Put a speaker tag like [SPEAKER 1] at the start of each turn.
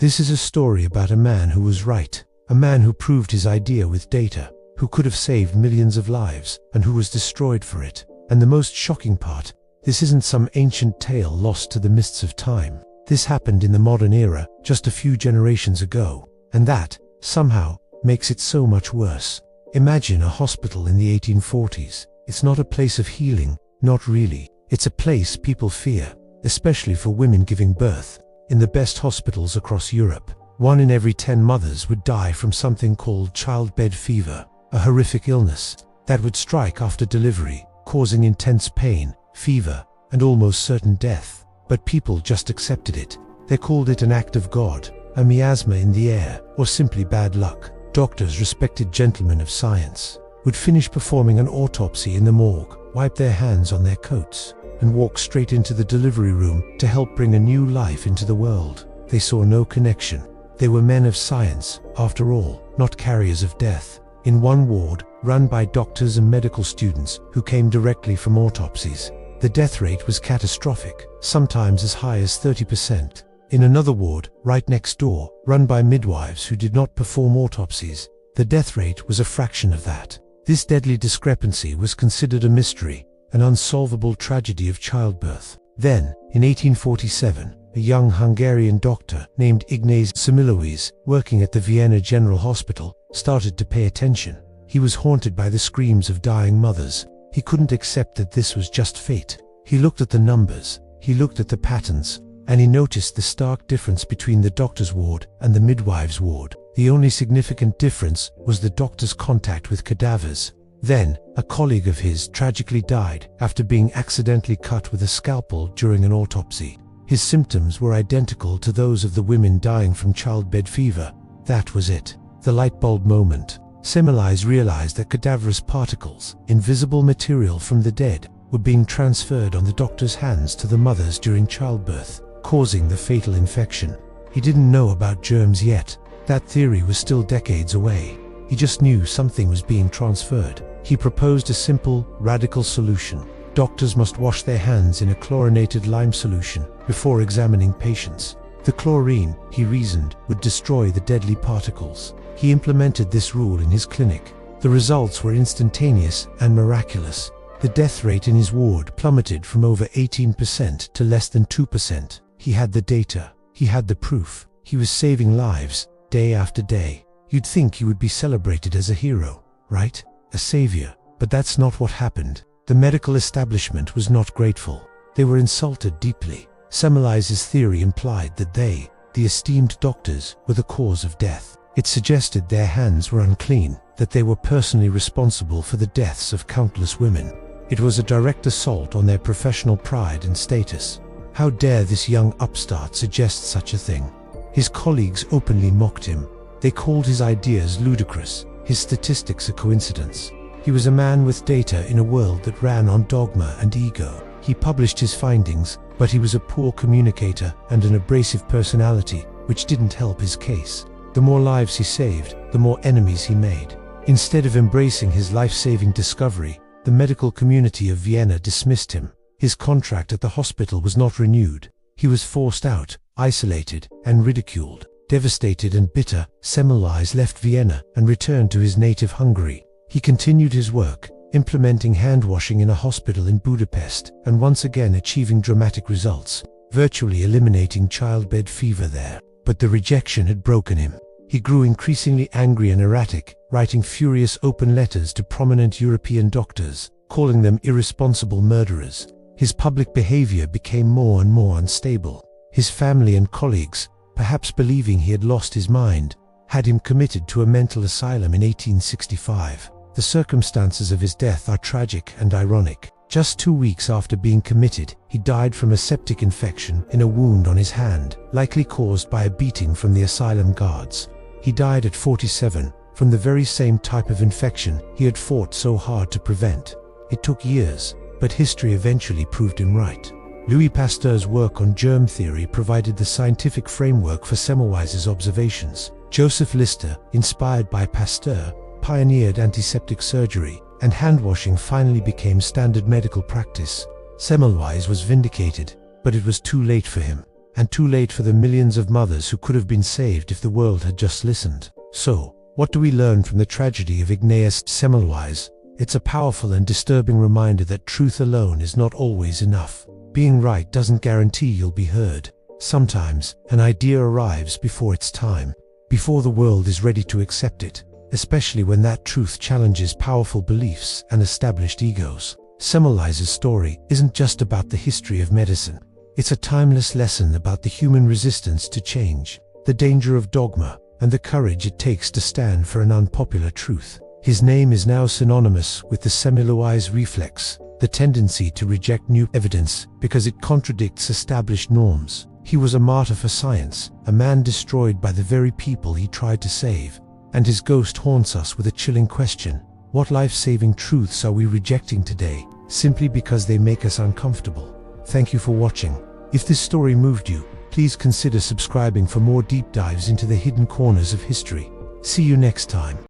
[SPEAKER 1] This is a story about a man who was right, a man who proved his idea with data, who could have saved millions of lives, and who was destroyed for it. And the most shocking part, this isn't some ancient tale lost to the mists of time. This happened in the modern era, just a few generations ago, and that, somehow, makes it so much worse. Imagine a hospital in the 1840s. It's not a place of healing, not really. It's a place people fear, especially for women giving birth. In the best hospitals across Europe, 1 in every 10 mothers would die from something called childbed fever, a horrific illness that would strike after delivery, causing intense pain, fever, and almost certain death. But people just accepted it. They called it an act of God, a miasma in the air, or simply bad luck. Doctors, respected gentlemen of science, would finish performing an autopsy in the morgue, wipe their hands on their coats, and walk straight into the delivery room to help bring a new life into the world. They saw no connection. They were men of science, after all, not carriers of death. In one ward, run by doctors and medical students who came directly from autopsies, the death rate was catastrophic, sometimes as high as 30%. In another ward, right next door, run by midwives who did not perform autopsies, the death rate was a fraction of that. This deadly discrepancy was considered a mystery, an unsolvable tragedy of childbirth. Then, in 1847, a young Hungarian doctor named Ignaz Semmelweis, working at the Vienna General Hospital, started to pay attention. He was haunted by the screams of dying mothers. He couldn't accept that this was just fate. He looked at the numbers, he looked at the patterns, and he noticed the stark difference between the doctor's ward and the midwife's ward. The only significant difference was the doctor's contact with cadavers. Then, a colleague of his tragically died after being accidentally cut with a scalpel during an autopsy. His symptoms were identical to those of the women dying from childbed fever. That was it. The light bulb moment. Semmelweis realized that cadaverous particles, invisible material from the dead, were being transferred on the doctor's hands to the mothers during childbirth, causing the fatal infection. He didn't know about germs yet. That theory was still decades away. He just knew something was being transferred. He proposed a simple, radical solution. Doctors must wash their hands in a chlorinated lime solution before examining patients. The chlorine, he reasoned, would destroy the deadly particles. He implemented this rule in his clinic. The results were instantaneous and miraculous. The death rate in his ward plummeted from over 18% to less than 2%. He had the data. He had the proof. He was saving lives, day after day. You'd think he would be celebrated as a hero, right? A savior. But that's not what happened. The medical establishment was not grateful. They were insulted deeply. Semmelweis' theory implied that they, the esteemed doctors, were the cause of death. It suggested their hands were unclean, that they were personally responsible for the deaths of countless women. It was a direct assault on their professional pride and status. How dare this young upstart suggest such a thing? His colleagues openly mocked him. They called his ideas ludicrous, his statistics a coincidence. He was a man with data in a world that ran on dogma and ego. He published his findings, but he was a poor communicator and an abrasive personality, which didn't help his case. The more lives he saved, the more enemies he made. Instead of embracing his life-saving discovery, the medical community of Vienna dismissed him. His contract at the hospital was not renewed. He was forced out, isolated, and ridiculed. Devastated and bitter, Semmelweis left Vienna and returned to his native Hungary. He continued his work, implementing hand-washing in a hospital in Budapest, and once again achieving dramatic results, virtually eliminating childbed fever there. But the rejection had broken him. He grew increasingly angry and erratic, writing furious open letters to prominent European doctors, calling them irresponsible murderers. His public behavior became more and more unstable. His family and colleagues, perhaps believing he had lost his mind, had him committed to a mental asylum in 1865. The circumstances of his death are tragic and ironic. Just 2 weeks after being committed, he died from a septic infection in a wound on his hand, likely caused by a beating from the asylum guards. He died at 47, from the very same type of infection he had fought so hard to prevent. It took years, but history eventually proved him right. Louis Pasteur's work on germ theory provided the scientific framework for Semmelweis' observations. Joseph Lister, inspired by Pasteur, pioneered antiseptic surgery, and hand-washing finally became standard medical practice. Semmelweis was vindicated, but it was too late for him. and too late for the millions of mothers who could have been saved if the world had just listened. So, what do we learn from the tragedy of Ignaz Semmelweis? It's a powerful and disturbing reminder that truth alone is not always enough. Being right doesn't guarantee you'll be heard. Sometimes, an idea arrives before its time, before the world is ready to accept it, especially when that truth challenges powerful beliefs and established egos. Semmelweis' story isn't just about the history of medicine. It's a timeless lesson about the human resistance to change, the danger of dogma, and the courage it takes to stand for an unpopular truth. His name is now synonymous with the Semmelweis reflex, the tendency to reject new evidence because it contradicts established norms. He was a martyr for science, a man destroyed by the very people he tried to save, and his ghost haunts us with a chilling question: what life-saving truths are we rejecting today, simply because they make us uncomfortable? Thank you for watching. If this story moved you, please consider subscribing for more deep dives into the hidden corners of history. See you next time.